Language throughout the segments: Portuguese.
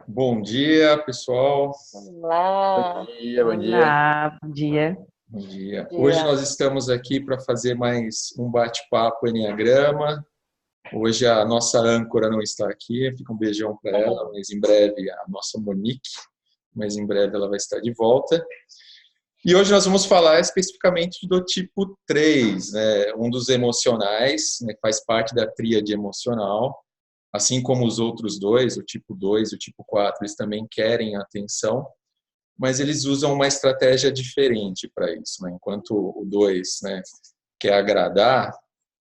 Bom dia, pessoal. Olá, Bom dia, bom dia. olá, bom dia. Bom dia. Hoje Dia. nós estamos aqui para fazer mais um bate-papo Enneagrama. Hoje a nossa âncora não está aqui, fica um beijão para ela, mas em breve a nossa Monique, mas em breve ela vai estar de volta. E hoje nós vamos falar especificamente do tipo 3, né? Um dos emocionais, né? Faz parte da tríade emocional. Assim como os outros dois, o tipo 2 e o tipo 4, eles também querem atenção, mas eles usam uma estratégia diferente para isso, né? Enquanto o 2, né, quer agradar,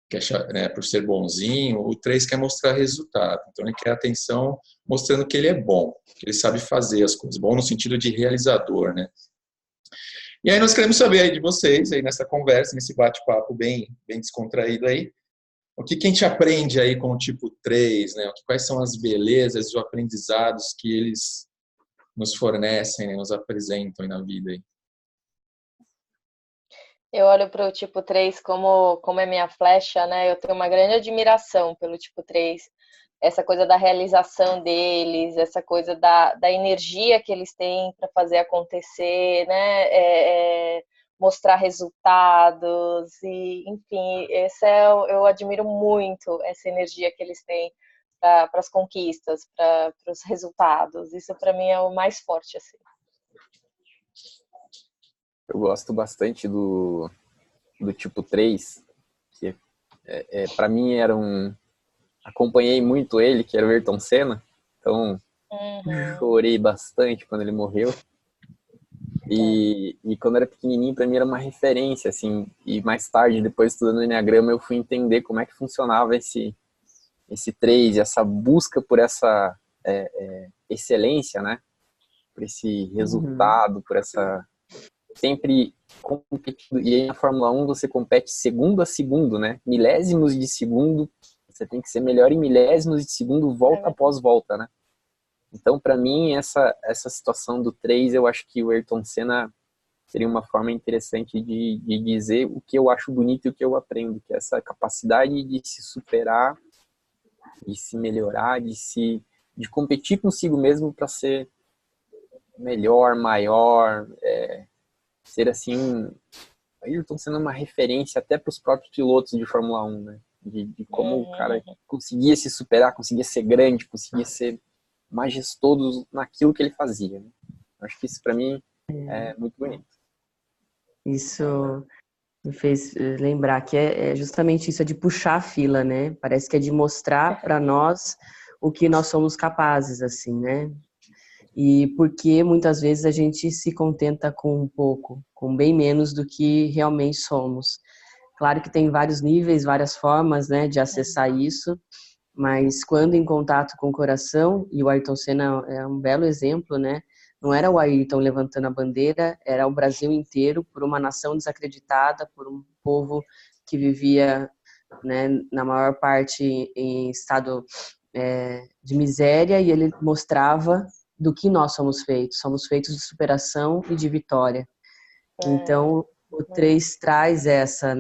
quer, né, por ser bonzinho, o 3 quer mostrar resultado. Então ele quer atenção mostrando que ele é bom, que ele sabe fazer as coisas, bom no sentido de realizador, né? E aí nós queremos saber aí de vocês, aí nessa conversa, nesse bate-papo bem descontraído aí, o que a gente aprende aí com o tipo 3, né? Quais são as belezas e os aprendizados que eles nos fornecem, né? Nos apresentam aí na vida aí. Eu olho para o tipo 3 como é minha flecha, né? Eu tenho uma grande admiração pelo tipo 3. Essa coisa da realização deles, essa coisa da energia que eles têm para fazer acontecer, né? Mostrar resultados e, enfim, eu admiro muito essa energia que eles têm para as conquistas, para os resultados. Isso para mim é o mais forte, assim. Eu gosto bastante do tipo 3, que para mim acompanhei muito ele, que era o Ayrton Senna, então chorei bastante quando ele morreu. E quando eu era pequenininho, para mim era uma referência, assim, e mais tarde, depois estudando o Enneagrama, eu fui entender como é que funcionava esse 3, essa busca por essa excelência, né? Por esse resultado, por essa sempre competindo. E aí na Fórmula 1 você compete segundo a segundo, né? Milésimos de segundo, você tem que ser melhor em milésimos de segundo, volta após volta, né? Então, para mim, essa situação do 3, eu acho que o Ayrton Senna seria uma forma interessante de dizer o que eu acho bonito e o que eu aprendo, que é essa capacidade de se superar, de se melhorar, de competir consigo mesmo para ser melhor, maior, ser assim, Ayrton sendo uma referência até para os próprios pilotos de Fórmula 1, né? De como o cara conseguia se superar, conseguia ser grande, conseguia ser majestoso naquilo que ele fazia, né? Acho que isso para mim é muito bonito. Isso me fez lembrar que é justamente isso, é de puxar a fila, né? Parece que é de mostrar para nós o que nós somos capazes, assim, né? E porque muitas vezes a gente se contenta com um pouco, com bem menos do que realmente somos. Claro que tem vários níveis, várias formas, né, de acessar isso, mas quando em contato com o coração, e o Ayrton Senna é um belo exemplo, né? Não era o Ayrton levantando a bandeira, era o Brasil inteiro por uma nação desacreditada, por um povo que vivia, né, na maior parte em estado de miséria, e ele mostrava do que nós somos feitos de superação e de vitória. Então, o 3 traz essa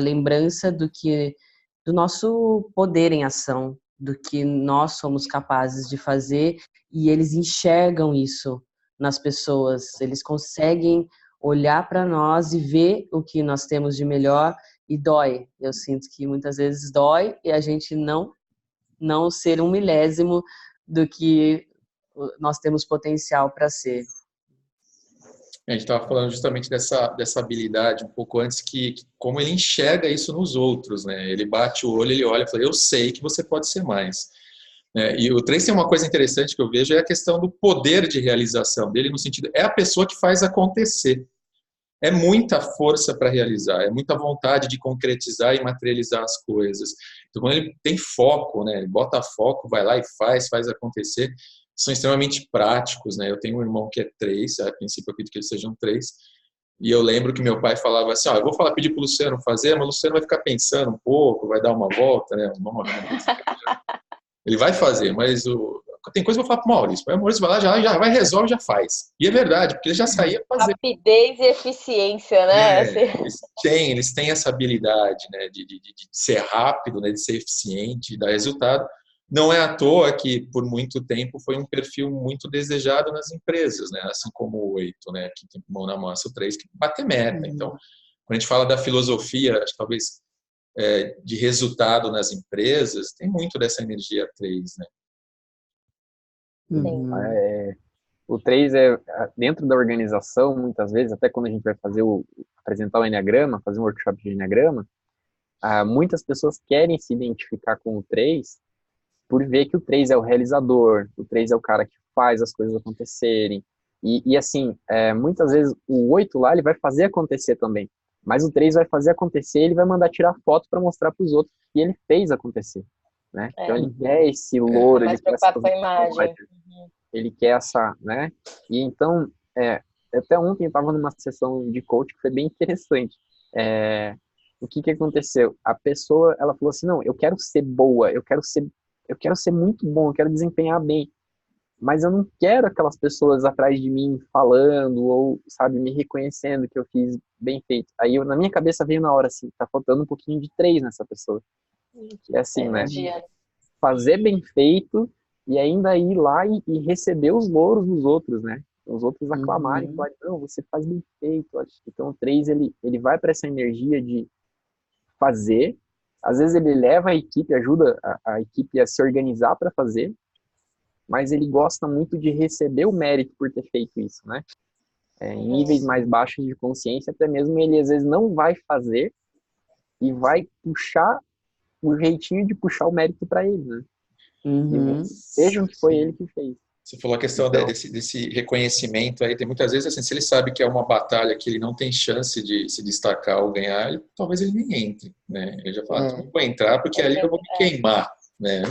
lembrança do nosso poder em ação, do que nós somos capazes de fazer, e eles enxergam isso nas pessoas, eles conseguem olhar para nós e ver o que nós temos de melhor, e dói. Eu sinto que muitas vezes dói e a gente não ser um milésimo do que nós temos potencial para ser. A gente estava falando justamente dessa habilidade um pouco antes, que como ele enxerga isso nos outros, né? Ele bate o olho, ele olha e fala, eu sei que você pode ser mais. E o 3 tem uma coisa interessante que eu vejo, é a questão do poder de realização dele, no sentido, é a pessoa que faz acontecer. É muita força para realizar, é muita vontade de concretizar e materializar as coisas. Então, quando ele tem foco, né, ele bota foco, vai lá e faz acontecer, são extremamente práticos, né? Eu tenho um irmão que é 3, a princípio eu acredito que eles sejam 3, e eu lembro que meu pai falava assim, eu vou pedir para o Luciano fazer, mas o Luciano vai ficar pensando um pouco, vai dar uma volta, né? Ele vai fazer, mas tem coisa que eu vou falar para o Maurício. O Maurício vai lá, já vai, resolve, já faz. E é verdade, porque ele já saía fazendo. Rapidez e eficiência, né? Eles têm essa habilidade, né, de ser rápido, né, de ser eficiente, de dar resultado, não é à toa que, por muito tempo, foi um perfil muito desejado nas empresas, né? Assim como o 8, né? Que tem mão na massa, o 3, que bate meta. Então, quando a gente fala da filosofia, acho que talvez de resultado nas empresas, tem muito dessa energia 3, né? O 3 dentro da organização, muitas vezes, até quando a gente vai apresentar o Enneagrama, fazer um workshop de Enneagrama, muitas pessoas querem se identificar com o 3 por ver que o 3 é o realizador, o 3 é o cara que faz as coisas acontecerem. E assim, muitas vezes o 8 lá, ele vai fazer acontecer também. Mas o 3 vai fazer acontecer, ele vai mandar tirar foto para mostrar para os outros que ele fez acontecer, né? Então ele quer esse louro, mais preocupado com a imagem. Ele quer essa, né? E então, até ontem eu estava numa sessão de coach que foi bem interessante. O que aconteceu? A pessoa, ela falou assim, não, eu quero ser boa, eu quero ser muito bom, eu quero desempenhar bem, mas eu não quero aquelas pessoas atrás de mim falando ou, sabe, me reconhecendo que eu fiz bem feito. Aí na minha cabeça veio na hora assim, tá faltando um pouquinho de 3 nessa pessoa. Que é assim, né? Fazer bem feito e ainda ir lá e receber os louros dos outros, né? Os outros aclamarem, falarem, não, você faz bem feito. Então o 3, ele vai para essa energia de fazer. Às vezes ele leva a equipe, ajuda a equipe a se organizar para fazer, mas ele gosta muito de receber o mérito por ter feito isso, né? Em níveis mais baixos de consciência, até mesmo ele às vezes não vai fazer e vai puxar o jeitinho de puxar o mérito para ele, né? Vejam que foi ele que fez. Você falou a questão desse reconhecimento aí, tem muitas vezes assim, se ele sabe que é uma batalha que ele não tem chance de se destacar ou ganhar, talvez ele nem entre, né? Ele já fala, não vou entrar porque ali eu vou me queimar, né?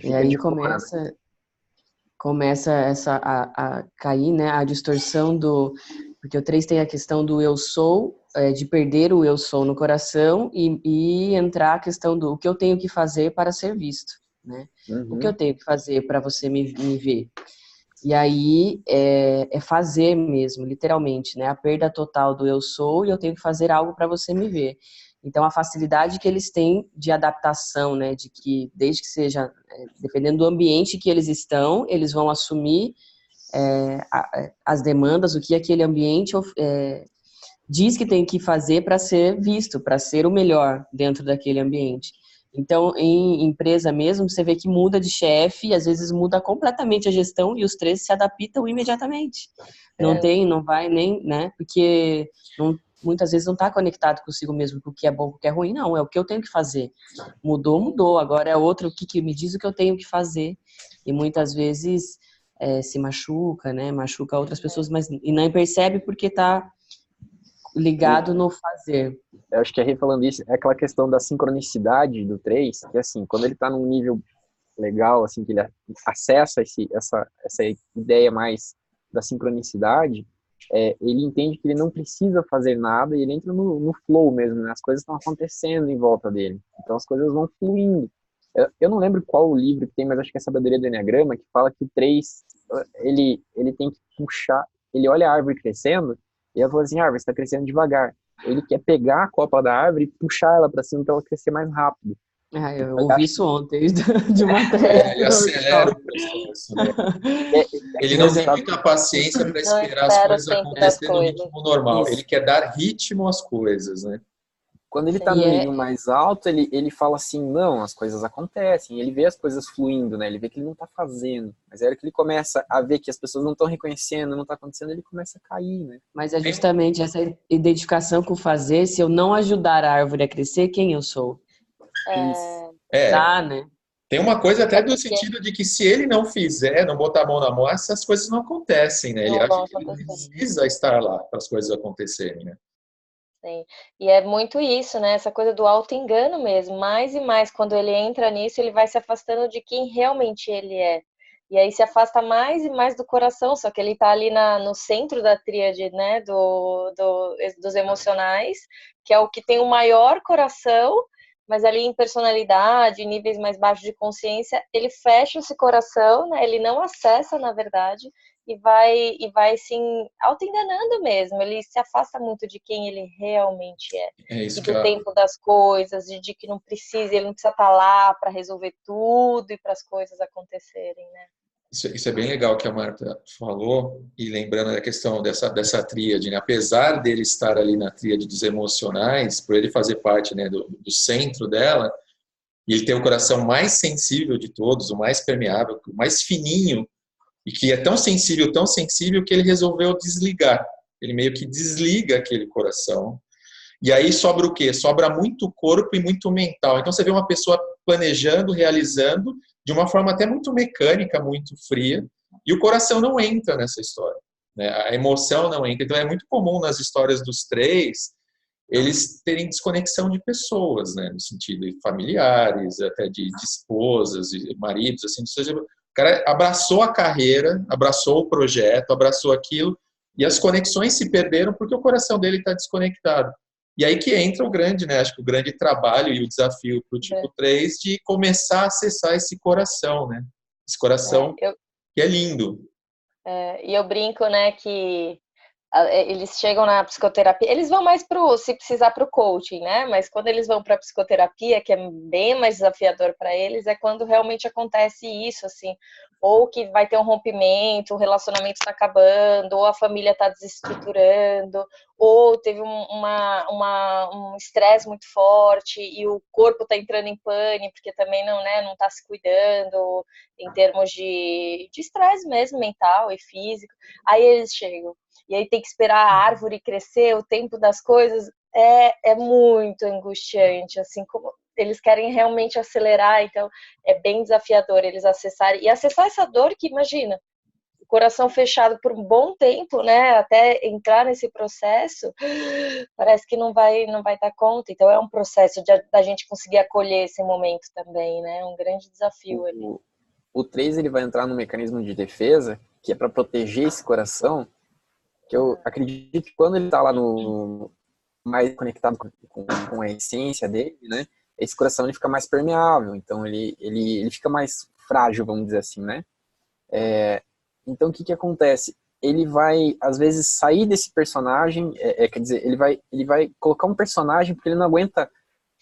E aí começa a cair, né, a distorção porque o 3 tem a questão do eu sou, de perder o eu sou no coração e entrar a questão do o que eu tenho que fazer para ser visto, né? O que eu tenho que fazer para você me ver? E aí é fazer mesmo, literalmente, né? A perda total do eu sou e eu tenho que fazer algo para você me ver. Então, a facilidade que eles têm de adaptação, né? De que, desde que seja, dependendo do ambiente que eles estão, eles vão assumir as demandas, o que aquele ambiente diz que tem que fazer para ser visto, para ser o melhor dentro daquele ambiente. Então, em empresa mesmo, você vê que muda de chefe, e às vezes muda completamente a gestão e os 3 se adaptam imediatamente. Não vai nem, né? Porque muitas vezes não está conectado consigo mesmo com o que é bom, com o que é ruim. Não, é o que eu tenho que fazer. Mudou. Agora é outro que me diz o que eu tenho que fazer. E muitas vezes se machuca, né? Machuca outras pessoas, mas e não percebe porque está ligado no fazer. Eu acho que a Rê falando isso, é aquela questão da sincronicidade do 3, que assim, quando ele está num nível legal, assim, que ele acessa essa ideia mais da sincronicidade, ele entende que ele não precisa fazer nada e ele entra no flow mesmo, né? As coisas estão acontecendo em volta dele. Então as coisas vão fluindo. Eu não lembro qual o livro que tem, mas acho que é a Sabedoria do Enneagrama, que fala que o 3, ele tem que puxar, ele olha a árvore crescendo e ela fala assim, a árvore está crescendo devagar. Ele quer pegar a copa da árvore e puxar ela para cima para ela crescer mais rápido. Eu ouvi isso ontem de uma tese. Ele acelera o processo, né? Ele não tem muita paciência para esperar as coisas acontecerem no ritmo normal. Isso. Ele quer dar ritmo às coisas, né? Quando ele está no nível mais alto, ele fala assim, não, as coisas acontecem, ele vê as coisas fluindo, né? Ele vê que ele não está fazendo. Mas é hora que ele começa a ver que as pessoas não estão reconhecendo, não está acontecendo, ele começa a cair, né? Mas é justamente essa identificação com o fazer, se eu não ajudar a árvore a crescer, quem eu sou? Né? Tem uma coisa até do sentido de que se ele não fizer, não botar a mão na massa, essas coisas não acontecem, né? Ele acha que ele precisa estar lá para as coisas acontecerem, né? Sim. E é muito isso, né? Essa coisa do auto-engano mesmo. Mais e mais, quando ele entra nisso, ele vai se afastando de quem realmente ele é. E aí se afasta mais e mais do coração, só que ele tá ali no centro da tríade, né? Dos emocionais, que é o que tem o maior coração, mas ali em personalidade, em níveis mais baixos de consciência, ele fecha esse coração, né? Ele não acessa, na verdade, e vai se auto-enganando mesmo. Ele se afasta muito de quem ele realmente é. É isso E que do tempo das coisas, de que não precisa, ele não precisa estar lá para resolver tudo e para as coisas acontecerem, né? Isso é bem legal que a Marta falou, e lembrando da questão dessa tríade, né? Apesar dele estar ali na tríade dos emocionais, por ele fazer parte, né, do centro dela, e ele tem o coração mais sensível de todos, o mais permeável, o mais fininho, e que é tão sensível que ele resolveu desligar. Ele meio que desliga aquele coração. E aí sobra o quê? Sobra muito corpo e muito mental. Então você vê uma pessoa planejando, realizando, de uma forma até muito mecânica, muito fria, e o coração não entra nessa história, né? A emoção não entra. Então é muito comum nas histórias dos três eles terem desconexão de pessoas, né? No sentido de familiares, até de esposas, de maridos, assim, ou seja, o cara abraçou a carreira, abraçou o projeto, abraçou aquilo, e as conexões se perderam porque o coração dele está desconectado. E aí que entra o grande, né? Acho que o grande trabalho e o desafio para o tipo 3 de começar a acessar esse coração, né? Esse coração que é lindo. E eu brinco, né, que eles chegam na psicoterapia, eles vão mais se precisar para o coaching, né? Mas quando eles vão para a psicoterapia, que é bem mais desafiador para eles, é quando realmente acontece isso, assim, ou que vai ter um rompimento, o relacionamento está acabando, ou a família está desestruturando, ou teve um estresse muito forte e o corpo está entrando em pânico porque também não está se cuidando em termos de estresse mesmo, mental e físico. Aí eles chegam. E aí tem que esperar a árvore crescer, o tempo das coisas é muito angustiante, assim, como eles querem realmente acelerar, então é bem desafiador eles acessarem, e acessar essa dor que, imagina, o coração fechado por um bom tempo, né, até entrar nesse processo, parece que não vai dar conta, então é um processo da gente conseguir acolher esse momento também, né, um grande desafio ali. O 3, ele vai entrar no mecanismo de defesa, que é para proteger esse coração, que eu acredito que quando ele está lá mais conectado com a essência dele, né, esse coração ele fica mais permeável, então ele fica mais frágil, vamos dizer assim, né? Então o que acontece? Ele vai, às vezes, sair desse personagem, quer dizer, ele vai colocar um personagem porque ele não aguenta,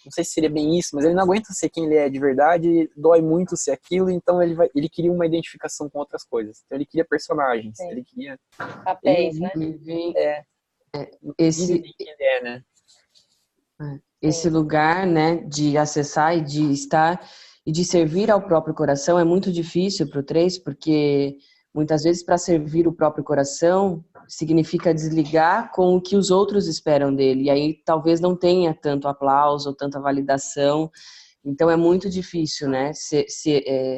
não sei se seria bem isso, mas ele não aguenta ser quem ele é de verdade, dói muito ser aquilo, então ele queria uma identificação com outras coisas. Então ele queria personagens, Sim. ele queria... Papéis, né? Esse, quem ele é, né? Esse lugar, né, de acessar e de estar e de servir ao próprio coração é muito difícil para o 3, porque muitas vezes para servir o próprio coração significa desligar com o que os outros esperam dele, e aí talvez não tenha tanto aplauso ou tanta validação, então é muito difícil, né,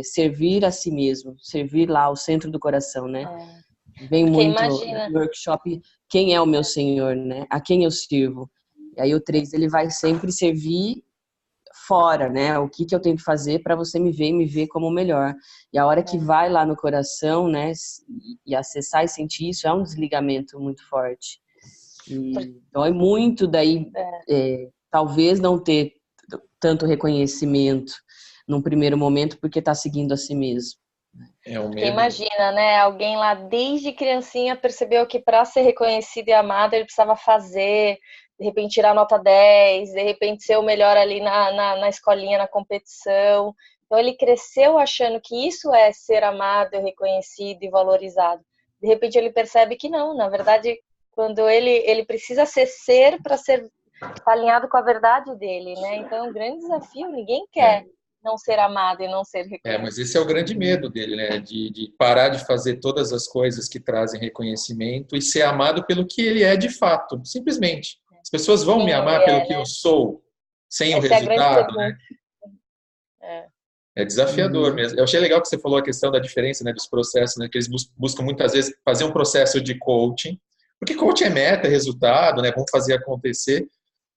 servir a si mesmo, servir lá ao centro do coração, né? Vem porque muito imagina, no workshop, quem é o meu Senhor, né? A quem eu sirvo? E aí o 3, ele vai sempre servir fora, né? O que eu tenho que fazer para você me ver e me ver como o melhor. E a hora que vai lá no coração, né? E acessar e sentir isso, é um desligamento muito forte. E dói muito daí, talvez não ter tanto reconhecimento num primeiro momento, porque está seguindo a si mesmo. Porque imagina, né? Alguém lá desde criancinha percebeu que para ser reconhecido e amado ele precisava fazer, de repente tirar nota 10, de repente ser o melhor ali na escolinha, na competição. Então ele cresceu achando que isso é ser amado, reconhecido e valorizado. De repente ele percebe que não, na verdade, quando ele precisa ser para ser alinhado com a verdade dele, né? Então é um grande desafio, ninguém quer não ser amado e não ser reconhecido. Mas esse é o grande medo dele, né? De parar de fazer todas as coisas que trazem reconhecimento e ser amado pelo que ele é de fato, simplesmente. As pessoas vão me amar pelo que eu sou, sem o resultado, né? É desafiador mesmo. Eu achei legal que você falou a questão da diferença, né, dos processos, né, que eles buscam muitas vezes fazer um processo de coaching, porque coaching é meta, é resultado, né, vamos fazer acontecer,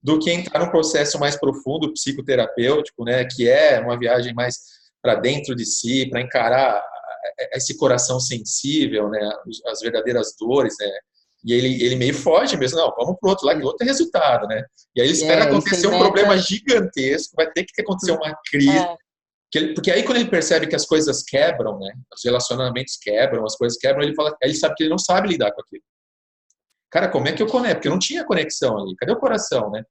do que entrar num processo mais profundo, psicoterapêutico, né, que é uma viagem mais para dentro de si, para encarar esse coração sensível, né, as verdadeiras dores, né, e ele meio foge mesmo, não, vamos pro outro lado, que o outro é resultado, né, e aí ele espera acontecer um problema gigantesco, vai ter que acontecer uma crise, Porque aí quando ele percebe que as coisas quebram, né? Os relacionamentos quebram, as coisas quebram, ele sabe que ele não sabe lidar com aquilo. Cara, como é que eu conecto? Porque eu não tinha conexão ali. Cadê o coração, né?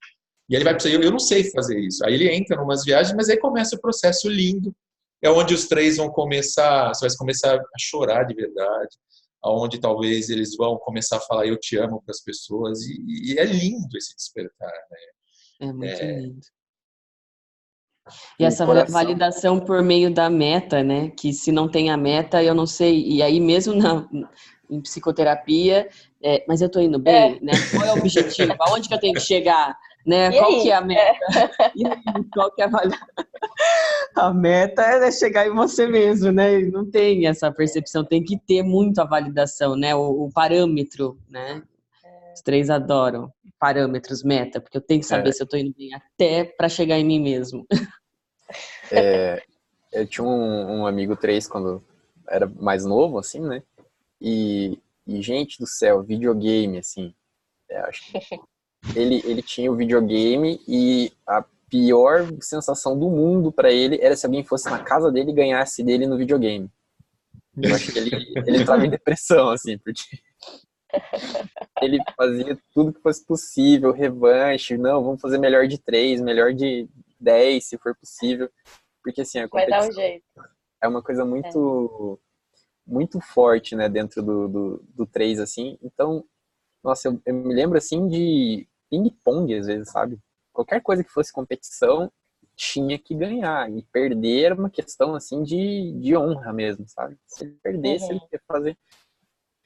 E ele vai precisar, eu não sei fazer isso. Aí ele entra em umas viagens, mas aí começa o processo lindo. É onde os três vão começar, você vai começar a chorar de verdade. Aonde talvez eles vão começar a falar eu te amo para as pessoas. E é lindo esse despertar, né? É muito lindo. E O essa coração. validação por meio da meta, né? Que se não tem a meta, eu não sei. E aí mesmo em psicoterapia, mas eu tô indo bem, né? Qual é o objetivo? Aonde que eu tenho que chegar? Né? E Qual aí? que é a meta? E aí, qual que é a meta é chegar em você mesmo, né? E não tem essa percepção, tem que ter muito a validação, né? O parâmetro, né? Os três adoram parâmetros, meta, porque eu tenho que saber se eu tô indo bem até para chegar em mim mesmo. Eu tinha um amigo 3 quando era mais novo, assim, né? E gente do céu, videogame, assim. Acho que ele tinha o videogame e a pior sensação do mundo pra ele era se alguém fosse na casa dele e ganhasse dele no videogame. Eu acho que ele entrava em depressão, assim, porque ele fazia tudo que fosse possível, revanche, não, vamos fazer melhor de 3, melhor de 10, se for possível. Porque, assim, a Vai dar um competição jeito. é uma coisa muito, muito forte, né, dentro do 3, assim. Então, nossa, eu me lembro, assim, de ping-pong, às vezes, sabe? Qualquer coisa que fosse competição, tinha que ganhar. E perder era uma questão, assim, de honra mesmo, sabe? Se ele perdesse, ele ia fazer...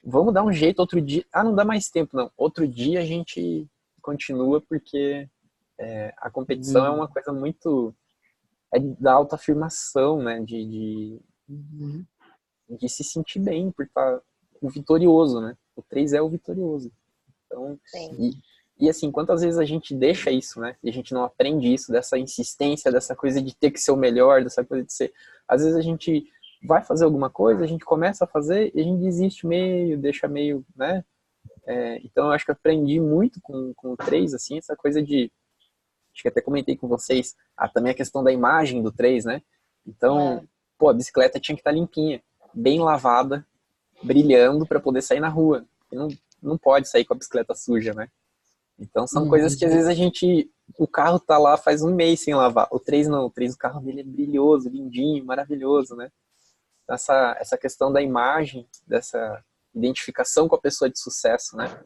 Vamos dar um jeito outro dia. Ah, não dá mais tempo, não. Outro dia a gente continua, porque a competição é uma coisa muito... É da autoafirmação, né? De se sentir bem por estar o vitorioso, né? O 3 é o vitorioso. Então, e assim, quantas vezes a gente deixa isso, né? E a gente não aprende isso, dessa insistência, dessa coisa de ter que ser o melhor, dessa coisa de ser... Às vezes a gente vai fazer alguma coisa, a gente começa a fazer e a gente desiste meio, deixa meio, né? Então eu acho que eu aprendi muito com o 3, assim, essa coisa de... Acho que até comentei com vocês, também a questão da imagem do 3, né? Então, pô, a bicicleta tinha que estar limpinha, bem lavada, brilhando para poder sair na rua. E não pode sair com a bicicleta suja, né? Então são coisas que às vezes o carro tá lá faz um mês sem lavar. O 3 não, o carro dele é brilhoso, lindinho, maravilhoso, né? Essa questão da imagem, dessa identificação com a pessoa de sucesso, né?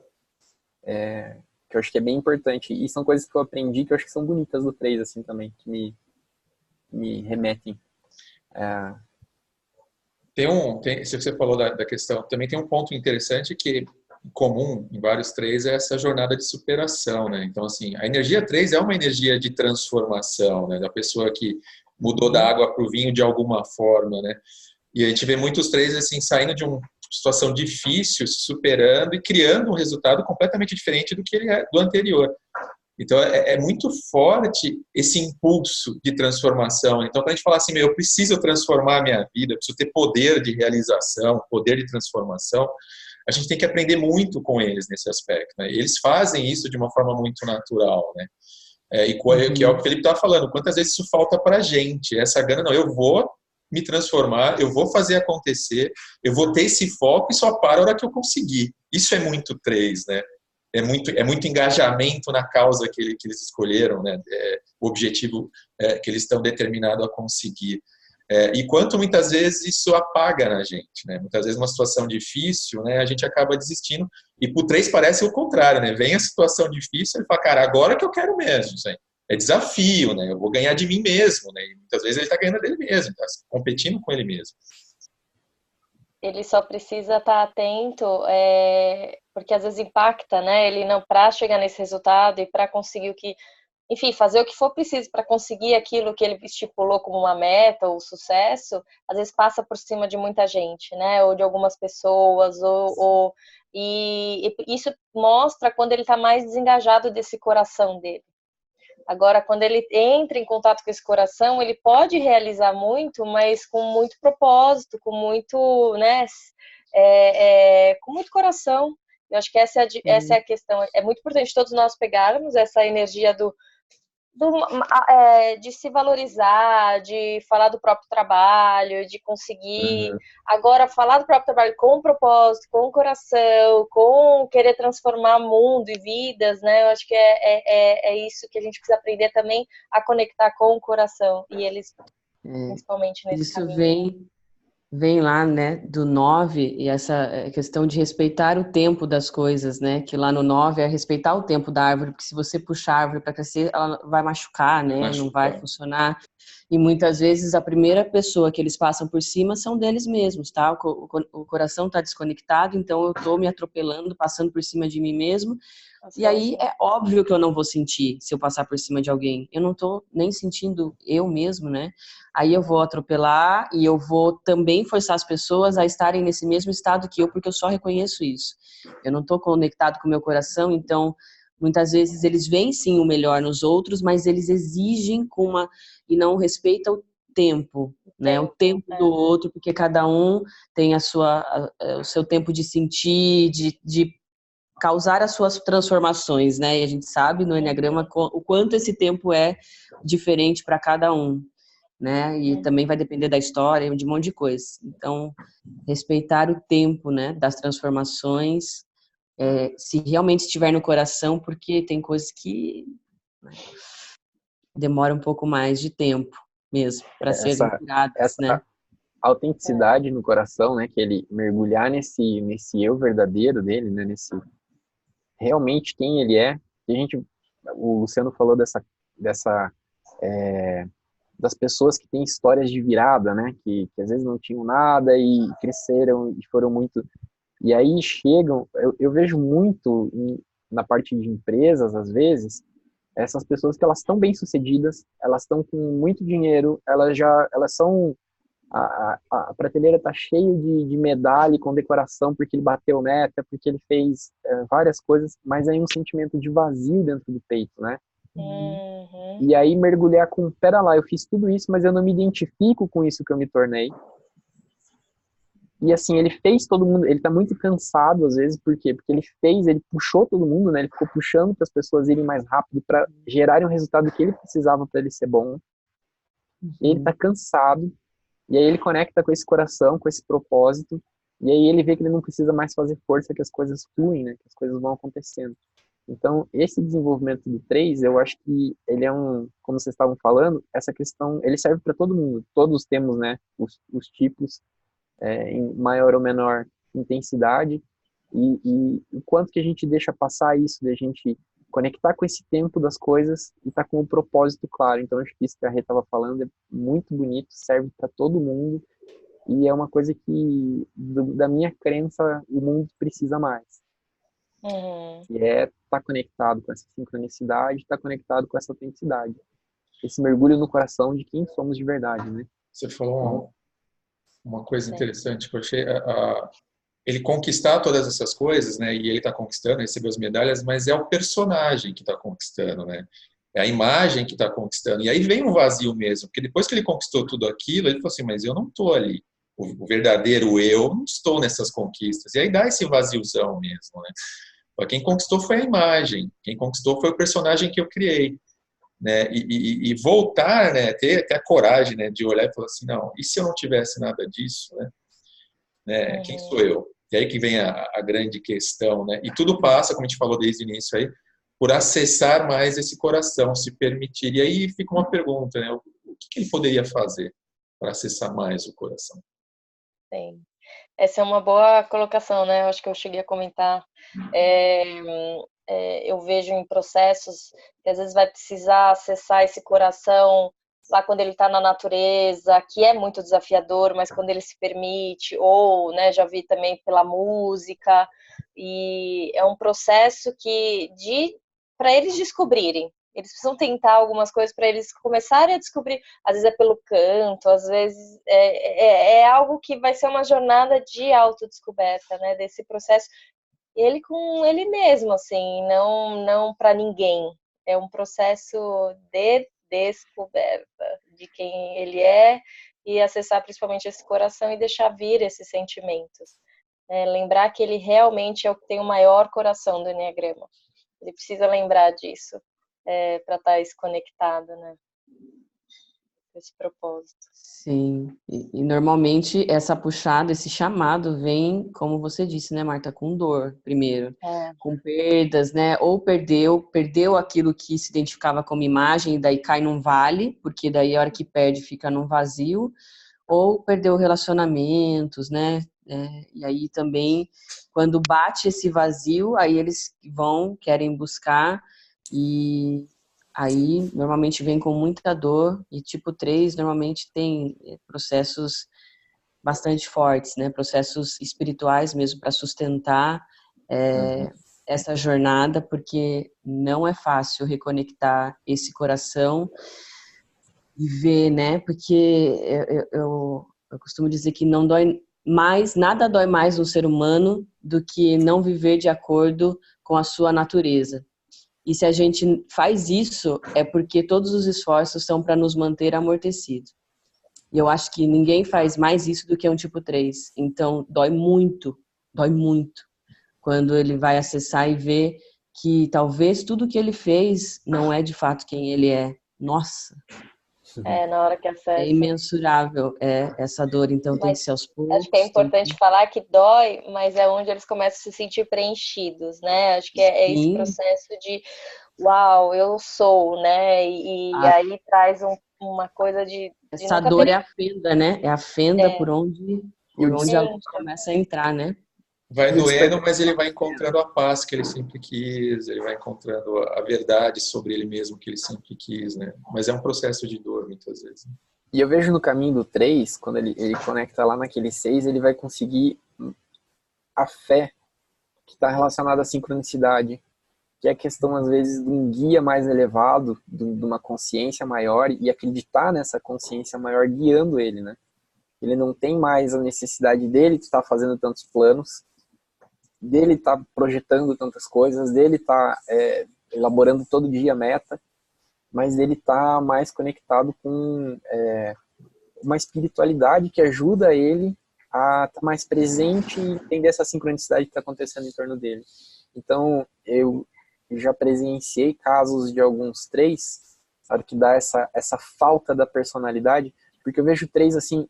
Que eu acho que é bem importante. E são coisas que eu aprendi que eu acho que são bonitas do 3, assim, também, que me remetem. Se você falou da questão, também tem um ponto interessante que comum em vários 3 é essa jornada de superação, né? Então, assim, a energia 3 é uma energia de transformação, né? Da pessoa que mudou da água para o vinho de alguma forma, né? E a gente vê muitos 3 assim, saindo de uma situação difícil, se superando e criando um resultado completamente diferente do que ele é do anterior. Então, é muito forte esse impulso de transformação. Então, quando a gente fala assim, eu preciso transformar a minha vida, eu preciso ter poder de realização, poder de transformação, a gente tem que aprender muito com eles nesse aspecto, né? Eles fazem isso de uma forma muito natural, né? Que é o que o Felipe estava falando, quantas vezes isso falta para a gente, essa gana, não, eu vou me transformar, eu vou fazer acontecer, eu vou ter esse foco e só para a hora que eu conseguir. Isso é muito 3, né? É muito engajamento na causa que eles escolheram, né? O objetivo que eles estão determinados a conseguir. E quanto muitas vezes isso apaga na gente, né? Muitas vezes uma situação difícil, né? A gente acaba desistindo. E pro 3 parece o contrário, né? Vem a situação difícil, ele fala, cara, agora que eu quero mesmo, isso aí. É desafio, né? Eu vou ganhar de mim mesmo, né? E muitas vezes ele está ganhando dele mesmo, está competindo com ele mesmo. Ele só precisa estar atento, porque às vezes impacta, né? Ele não, para chegar nesse resultado e para conseguir enfim, fazer o que for preciso para conseguir aquilo que ele estipulou como uma meta ou sucesso, às vezes passa por cima de muita gente, né? Ou de algumas pessoas, e isso mostra quando ele está mais desengajado desse coração dele. Agora, quando ele entra em contato com esse coração, ele pode realizar muito, mas com muito propósito, com muito, né, com muito coração. Eu acho que essa é a questão. É muito importante todos nós pegarmos essa energia de se valorizar, de falar do próprio trabalho, de conseguir agora falar do próprio trabalho com propósito, com coração, com querer transformar mundo e vidas, né? Eu acho que é isso que a gente precisa aprender também a conectar com o coração, e eles, principalmente nesse Isso caminho. Vem lá, né, do 9, e essa questão de respeitar o tempo das coisas, né, que lá no 9 é respeitar o tempo da árvore, porque se você puxar a árvore para crescer, ela vai machucar, né, não vai funcionar. E muitas vezes a primeira pessoa que eles passam por cima são deles mesmos, tá? O coração está desconectado, então eu estou me atropelando, passando por cima de mim mesmo. E aí é óbvio que eu não vou sentir se eu passar por cima de alguém. Eu não estou nem sentindo eu mesmo, né? Aí eu vou atropelar e eu vou também forçar as pessoas a estarem nesse mesmo estado que eu, porque eu só reconheço isso. Eu não estou conectado com o meu coração, então muitas vezes eles veem sim o melhor nos outros, mas eles exigem e não respeitam o tempo, né? O tempo do outro, porque cada um tem o seu tempo de sentir, de causar as suas transformações, né? E a gente sabe no Enneagrama o quanto esse tempo é diferente para cada um, né? E também vai depender da história, de um monte de coisa. Então, respeitar o tempo, né, das transformações, se realmente estiver no coração, porque tem coisas que, né, demoram um pouco mais de tempo mesmo para serem curadas, né? Autenticidade no coração, né, que ele mergulhar nesse eu verdadeiro dele, né, nesse realmente quem ele é. O Luciano falou das pessoas que têm histórias de virada, né, que às vezes não tinham nada e cresceram e foram muito, e aí chegam, eu vejo muito na parte de empresas, às vezes, essas pessoas que elas estão bem sucedidas, elas estão com muito dinheiro, elas são a prateleira está cheia de medalha e condecoração porque ele bateu meta, porque ele fez várias coisas, mas aí um sentimento de vazio dentro do peito, né? E aí mergulhar com, pera lá, eu fiz tudo isso, mas eu não me identifico com isso que eu me tornei. E assim, ele fez todo mundo, ele tá muito cansado às vezes, por quê? Porque ele puxou todo mundo, né? Ele ficou puxando para as pessoas irem mais rápido para gerarem o resultado que ele precisava para ele ser bom. Ele tá cansado. E aí ele conecta com esse coração, com esse propósito, e aí ele vê que ele não precisa mais fazer força, que as coisas fluem, né? Que as coisas vão acontecendo. Então, esse desenvolvimento do 3, eu acho que ele é como vocês estavam falando, essa questão, ele serve para todo mundo. Todos temos, né, os tipos, em maior ou menor intensidade, e o quanto que a gente deixa passar isso, de a gente conectar com esse tempo das coisas e tá com o propósito claro. Então, acho que isso que a Rê estava falando é muito bonito, serve para todo mundo, e é uma coisa que, da minha crença, o mundo precisa mais. E tá conectado com essa sincronicidade, tá conectado com essa autenticidade. Esse mergulho no coração de quem somos de verdade, né? Você falou uma coisa interessante que eu achei, ele conquistar todas essas coisas, né? E ele está conquistando, recebeu as medalhas, mas é o personagem que está conquistando, né? É a imagem que está conquistando. E aí vem um vazio mesmo, porque depois que ele conquistou tudo aquilo, ele falou assim, mas eu não estou ali. O verdadeiro eu não estou nessas conquistas. E aí dá esse vaziozão mesmo, né? Quem conquistou foi a imagem, quem conquistou foi o personagem que eu criei. Né? E voltar, né? Ter a coragem, né? De olhar e falar assim, não, e se eu não tivesse nada disso, né? Quem sou eu? E aí que vem a grande questão, né? E tudo passa, como a gente falou desde o início aí, por acessar mais esse coração, se permitir. E aí fica uma pergunta, né? O que ele poderia fazer para acessar mais o coração? Sim. Essa é uma boa colocação, né? Eu acho que eu cheguei a comentar. Eu vejo em processos que às vezes vai precisar acessar esse coração lá quando ele está na natureza, que é muito desafiador, mas quando ele se permite, ou, né, já vi também pela música, e é um processo para eles descobrirem. Eles precisam tentar algumas coisas para eles começarem a descobrir. Às vezes é pelo canto, às vezes é algo que vai ser uma jornada de autodescoberta, né? Desse processo. Ele com ele mesmo, assim, não para ninguém. É um processo de descoberta de quem ele é e acessar principalmente esse coração e deixar vir esses sentimentos. Lembrar que ele realmente é o que tem o maior coração do Enneagrama. Ele precisa lembrar disso. para estar isso conectado, né? Esse propósito. Sim, e normalmente essa puxada, esse chamado vem, como você disse, né, Marta, com dor primeiro, com perdas, né, ou perdeu aquilo que se identificava como imagem e daí cai num vale, porque daí a hora que perde fica num vazio, ou perdeu relacionamentos, né, e aí também, quando bate esse vazio, aí eles querem buscar e aí, normalmente vem com muita dor e tipo 3 normalmente tem processos bastante fortes, né? Processos espirituais mesmo para sustentar essa jornada, porque não é fácil reconectar esse coração e ver, né? Porque eu costumo dizer que não dói mais, nada dói mais no ser humano do que não viver de acordo com a sua natureza. E se a gente faz isso, é porque todos os esforços são para nos manter amortecidos. E eu acho que ninguém faz mais isso do que um tipo 3. Então, dói muito, quando ele vai acessar e ver que talvez tudo que ele fez não é de fato quem ele é. Nossa! Na hora que acessa. É imensurável essa dor, então tem que ser aos poucos. Acho que é importante falar que dói, mas é onde eles começam a se sentir preenchidos, né? Acho que é esse processo de uau, eu sou, né? E aí traz uma coisa de essa dor é a fenda, né? É a fenda por onde a luz começa a entrar, né? Vai doendo, mas ele vai encontrando a paz que ele sempre quis, ele vai encontrando a verdade sobre ele mesmo que ele sempre quis, né? Mas é um processo de dor, muitas vezes. E eu vejo no caminho do 3, quando ele conecta lá naquele 6, ele vai conseguir a fé que está relacionada à sincronicidade, que é a questão, às vezes, de um guia mais elevado, de uma consciência maior, e acreditar nessa consciência maior guiando ele, né? Ele não tem mais a necessidade dele estar fazendo tantos planos, dele estar projetando tantas coisas, dele estar elaborando todo dia a meta, mas ele está mais conectado com uma espiritualidade que ajuda ele a estar mais presente e entender essa sincronicidade que está acontecendo em torno dele. Então, eu já presenciei casos de alguns 3, sabe, que dá essa falta da personalidade, porque eu vejo 3 assim,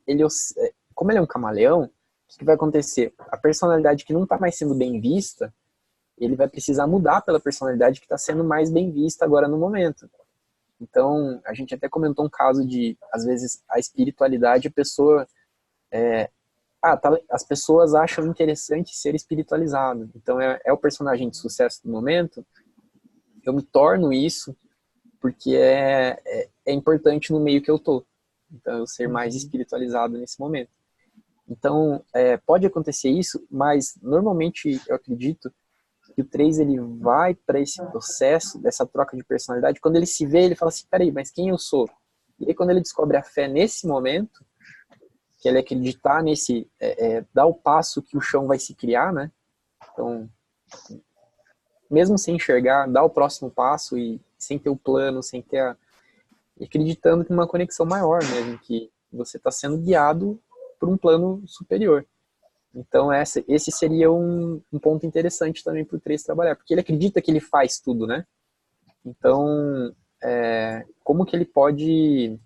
como ele é um camaleão, o que vai acontecer? A personalidade que não está mais sendo bem vista, ele vai precisar mudar pela personalidade que está sendo mais bem vista agora no momento. Então, a gente até comentou um caso de, às vezes, a espiritualidade, a pessoa... as pessoas acham interessante ser espiritualizado. Então, é o personagem de sucesso do momento. Eu me torno isso porque é importante no meio que eu tô. Então, eu ser mais espiritualizado nesse momento. Então, pode acontecer isso, mas normalmente eu acredito que o 3 ele vai para esse processo dessa troca de personalidade. Quando ele se vê, ele fala assim, peraí, mas quem eu sou? E aí quando ele descobre a fé nesse momento, que ele acreditar nesse, dar o passo que o chão vai se criar, né? Então, mesmo sem enxergar, dar o próximo passo e sem ter o plano, sem ter acreditando em uma conexão maior mesmo, que você está sendo guiado por um plano superior. Então esse seria um ponto interessante também para o 3 trabalhar, porque ele acredita que ele faz tudo, né? Então, como que ele pode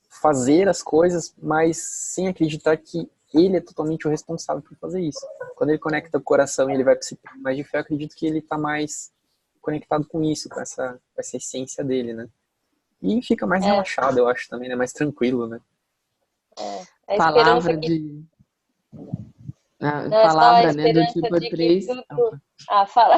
fazer as coisas, mas sem acreditar que ele é totalmente o responsável por fazer isso? Quando ele conecta o coração e ele vai para esse plano mais de fé, eu acredito que ele está mais conectado com isso, com essa essência dele, né? E fica mais relaxado, eu acho também, né? Mais tranquilo, né? A palavra que... de... A não, palavra, né, do tipo 3... Fala.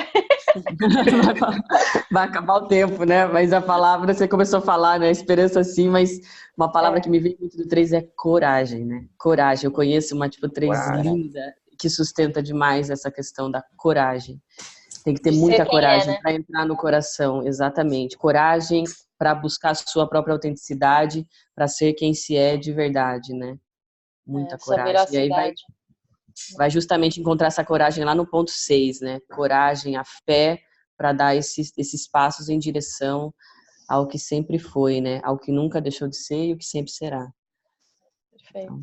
Vai acabar o tempo, né? Mas a palavra, você começou a falar, né? Esperança sim, mas uma palavra que me vem muito do 3 é coragem, né? Coragem. Eu conheço uma tipo 3 linda que sustenta demais essa questão da coragem. Tem que ter muita coragem para entrar no coração, exatamente. Coragem para buscar a sua própria autenticidade, para ser quem se é de verdade, né? Muita coragem. E aí vai justamente encontrar essa coragem lá no ponto 6, né? Coragem, a fé para dar esses passos em direção ao que sempre foi, né? Ao que nunca deixou de ser e o que sempre será. Perfeito.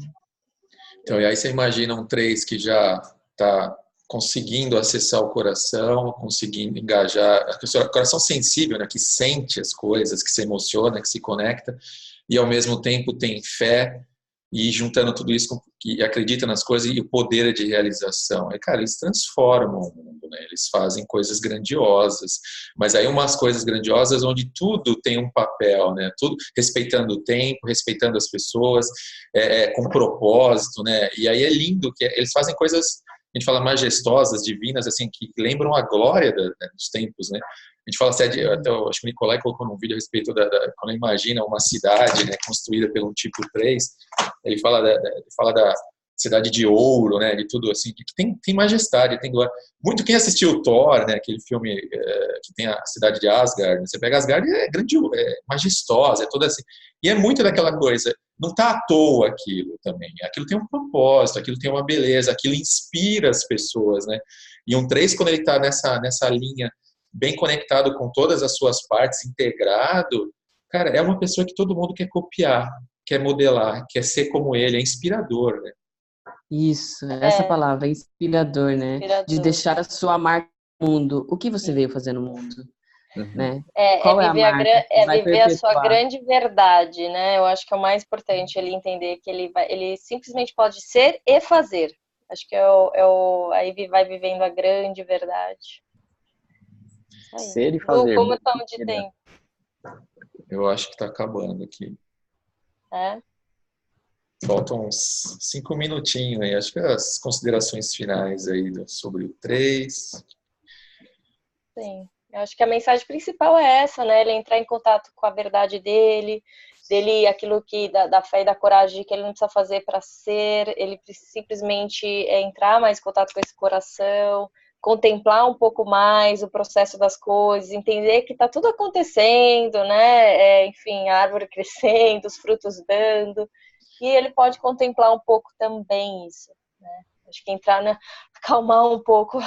Então, e aí você imagina um 3 que já está conseguindo acessar o coração, conseguindo engajar, o coração sensível, né, que sente as coisas, que se emociona, que se conecta, e ao mesmo tempo tem fé, e juntando tudo isso, que acredita nas coisas, e o poder de realização. E, cara, eles transformam o mundo, né? Eles fazem coisas grandiosas, mas aí umas coisas grandiosas onde tudo tem um papel, né? Tudo respeitando o tempo, respeitando as pessoas, com propósito, né? E aí é lindo que eles fazem coisas, a gente fala majestosas, divinas, assim, que lembram a glória dos tempos, né? A gente fala assim, até acho que o Nicolai colocou num vídeo a respeito quando imagina uma cidade, né, construída pelo tipo 3, ele fala da cidade de ouro, né, de tudo assim, que tem majestade, tem glória. Muito quem assistiu o Thor, né, aquele filme que tem a cidade de Asgard, você pega Asgard, é grandioso, é majestosa, é toda assim. E é muito daquela coisa, não está à toa aquilo também. Aquilo tem um propósito, aquilo tem uma beleza, aquilo inspira as pessoas, né? E um 3, quando ele está nessa linha bem conectado com todas as suas partes, integrado, cara, é uma pessoa que todo mundo quer copiar, quer modelar, quer ser como ele, é inspirador, né? Isso, essa palavra, inspirador, né? Inspirador. De deixar a sua marca no mundo. O que você veio fazer no mundo? Né? Qual é a marca que vai viver a sua perpetuar? grande verdade, né? Eu acho que é o mais importante ele entender que ele simplesmente pode ser e fazer. Acho que aí vai vivendo a grande verdade. Ser e fazer. Como estamos de tempo? Eu acho que está acabando aqui. Faltam uns 5 minutinhos aí. Acho que as considerações finais aí sobre o 3. Sim. Eu acho que a mensagem principal é essa, né? Ele entrar em contato com a verdade dele, aquilo da fé e da coragem que ele não precisa fazer para ser, ele simplesmente entrar mais em contato com esse coração, contemplar um pouco mais o processo das coisas, entender que está tudo acontecendo, né? Enfim, a árvore crescendo, os frutos dando, e ele pode contemplar um pouco também isso, né? Acho que acalmar um pouco,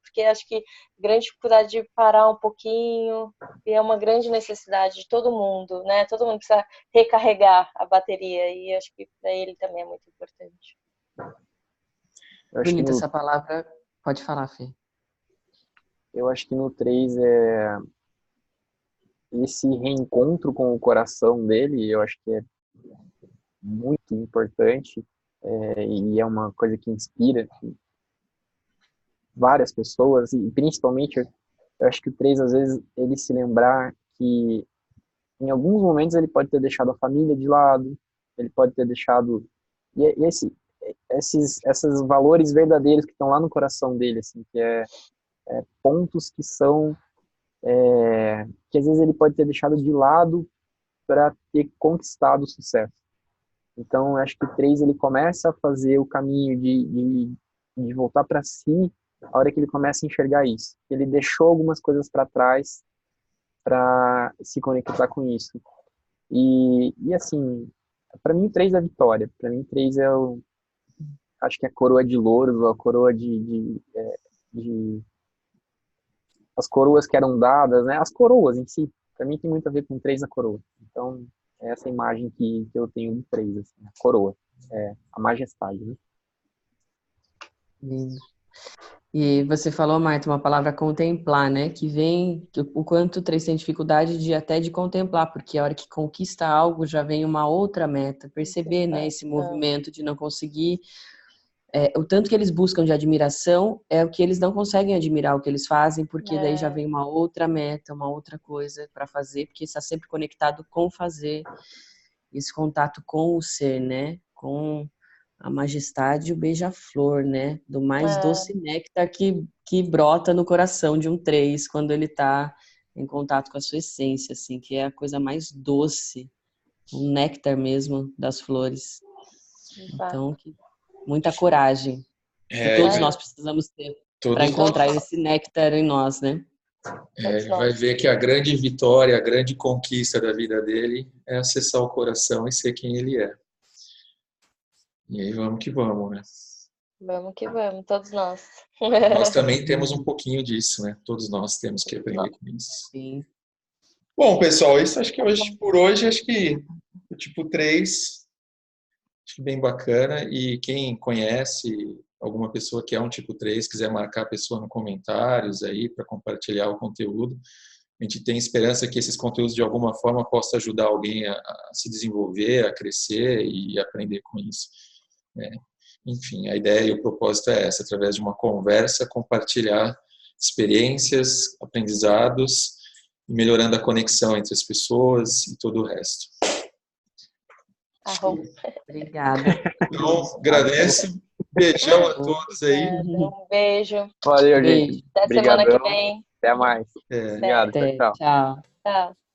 porque acho que grande dificuldade de parar um pouquinho, e é uma grande necessidade de todo mundo, né? Todo mundo precisa recarregar a bateria, e acho que para ele também é muito importante. Bonita essa palavra. Pode falar, Fê. Eu acho que no 3 esse reencontro com o coração dele, eu acho que é muito importante, e é uma coisa que inspira várias pessoas, e principalmente eu acho que o 3, às vezes, ele se lembrar que em alguns momentos ele pode ter deixado a família de lado, ele pode ter deixado esses valores verdadeiros que estão lá no coração dele, assim, que pontos que são que às vezes ele pode ter deixado de lado para ter conquistado o sucesso. Então, eu acho que o 3 ele começa a fazer o caminho de voltar para si a hora que ele começa a enxergar isso. Ele deixou algumas coisas para trás para se conectar com isso. E assim, para mim, 3 é a vitória. Para mim, 3 acho que é a coroa de louros, ou a coroa as coroas que eram dadas, né? As coroas em si, para mim tem muito a ver com 3 a coroa. Então, é essa imagem que eu tenho do 3, assim, a coroa, a majestade, né? Lindo. E você falou, Marta, uma palavra contemplar, né? Que vem, o quanto o 3 tem dificuldade de contemplar, porque a hora que conquista algo já vem uma outra meta. Perceber, né? Esse movimento de não conseguir. O tanto que eles buscam de admiração é o que eles não conseguem admirar o que eles fazem, porque daí já vem uma outra meta, uma outra coisa para fazer, porque está sempre conectado com fazer, esse contato com o ser, né? Com a majestade e o beija-flor, né? Do mais doce néctar que brota no coração de um 3 quando ele está em contato com a sua essência, assim, que é a coisa mais doce, um néctar mesmo das flores. Então, muita coragem que todos nós precisamos ter para encontrar esse néctar em nós, né? Ele vai ver que a grande vitória, a grande conquista da vida dele é acessar o coração e ser quem ele é. E aí vamos que vamos, né? Vamos que vamos, todos nós. Nós também temos um pouquinho disso, né? Todos nós temos que aprender com isso. Sim. Bom, pessoal, isso acho que por hoje, acho que o tipo 3, acho que bem bacana. E quem conhece alguma pessoa que é um tipo 3 quiser marcar a pessoa no comentários aí para compartilhar o conteúdo. A gente tem esperança que esses conteúdos de alguma forma possam ajudar alguém a se desenvolver, a crescer e aprender com isso. Enfim, a ideia e o propósito é essa, através de uma conversa, compartilhar experiências, aprendizados, melhorando a conexão entre as pessoas e todo o resto. Obrigada. Então, agradeço. Beijão a todos aí. Um beijo. Valeu, gente. Até semana que vem. Até mais. É. Obrigado. Tchau. Tchau. Tchau.